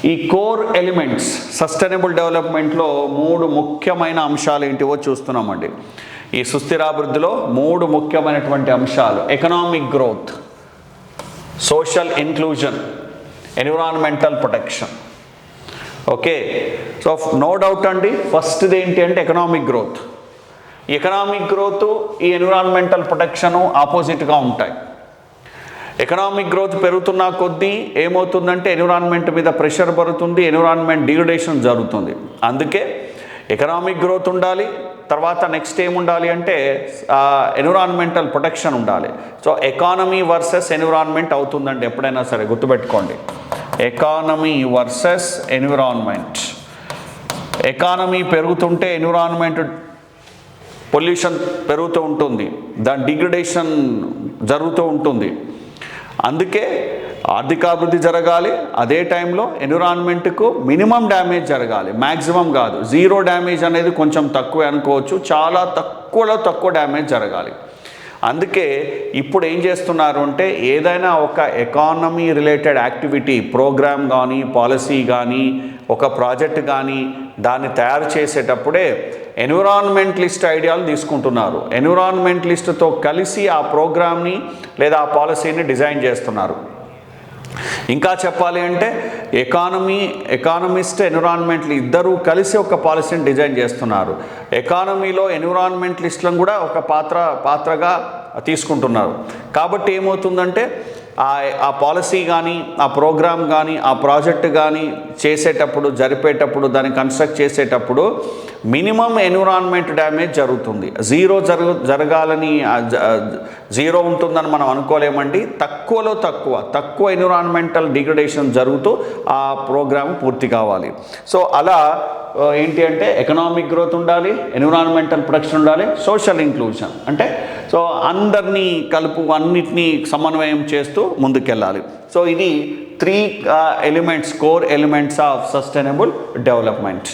ఈ core elements sustainable డెవలప్మెంట్లో మూడు ముఖ్యమైన అంశాలు ఏంటివో చూస్తున్నామండి. ఈ సుస్థిరాభివృద్ధిలో మూడు ముఖ్యమైనటువంటి అంశాలు: economic growth, social inclusion, environmental protection. Okay, so no doubt అండి, ఫస్ట్ది ఏంటి అంటే ఎకనామిక్ గ్రోత్. ఎకనామిక్ గ్రోత్ ఈ ఎన్విరాన్మెంటల్ ప్రొటెక్షను ఆపోజిట్గా ఉంటాయి. ఎకనామిక్ గ్రోత్ పెరుగుతున్న కొద్దీ ఏమవుతుందంటే ఎన్విరాన్మెంట్ మీద ప్రెషర్ పడుతుంది, ఎన్విరాన్మెంట్ డిగ్రేడేషన్ జరుగుతుంది. అందుకే ఎకనామిక్ గ్రోత్ ఉండాలి, తర్వాత నెక్స్ట్ ఏముండాలి అంటే ఎన్విరాన్మెంటల్ ప్రొటెక్షన్ ఉండాలి. సో ఎకానమీ వర్సెస్ ఎన్విరాన్మెంట్ అవుతుందండి ఎప్పుడైనా సరే, గుర్తుపెట్టుకోండి. Economy versus environment. ఎకానమీ పెరుగుతుంటే ఎన్విరాన్మెంట్ పొల్యూషన్ పెరుగుతూ ఉంటుంది, దాని డిగ్రేడేషన్ జరుగుతూ ఉంటుంది. అందుకే ఆర్థికాభివృద్ధి జరగాలి, అదే టైంలో ఎన్విరాన్మెంట్కు మినిమం డ్యామేజ్ జరగాలి, మ్యాక్సిమం కాదు. జీరో డ్యామేజ్ అనేది కొంచెం తక్కువే అనుకోవచ్చు, చాలా తక్కువలో తక్కువ డ్యామేజ్ జరగాలి. అందుకే ఇప్పుడు ఏం చేస్తున్నారు అంటే ఏదైనా ఒక ఎకానమీ రిలేటెడ్ యాక్టివిటీ, ప్రోగ్రామ్ కానీ, పాలసీ కానీ, ఒక ప్రాజెక్ట్ కానీ దాన్ని తయారు చేసేటప్పుడే ఎన్విరాన్మెంటలిస్ట్ ఐడియాలు తీసుకుంటున్నారు. ఎన్విరాన్మెంటలిస్ట్తో కలిసి ఆ ప్రోగ్రామ్ని లేదా ఆ పాలసీని డిజైన్ చేస్తున్నారు. ఇంకా చెప్పాలి అంటే ఎకానమిస్ట్, ఎన్విరాన్మెంటల్ ఇద్దరూ కలిసి ఒక పాలసీని డిజైన్ చేస్తున్నారు. ఎకానమీలో ఎన్విరాన్మెంటలిస్టులను కూడా ఒక పాత్రగా తీసుకుంటున్నారు. కాబట్టి ఏమవుతుందంటే ఆ పాలసీ కానీ, ఆ ప్రోగ్రామ్ కానీ, ఆ ప్రాజెక్ట్ కానీ చేసేటప్పుడు, జరిపేటప్పుడు, దాన్ని కన్స్ట్రక్ట్ చేసేటప్పుడు మినిమం ఎన్విరాన్మెంట్ డ్యామేజ్ జరుగుతుంది. జరగాలని జీరో ఉంటుందని మనం అనుకోలేమండి. తక్కువలో తక్కువ ఎన్విరాన్మెంటల్ డిగ్రేడేషన్ జరుగుతూ ఆ ప్రోగ్రామ్ పూర్తి కావాలి. సో అలా ఏంటి అంటే ఎకనామిక్ గ్రోత్ ఉండాలి, ఎన్విరాన్మెంటల్ ప్రొటెక్షన్ ఉండాలి, సోషల్ ఇంక్లూజన్ అంటే సో అందరినీ అన్నిటినీ సమన్వయం చేస్తూ ముందుకెళ్ళాలి. సో ఇది 3 elements, core elements of sustainable development.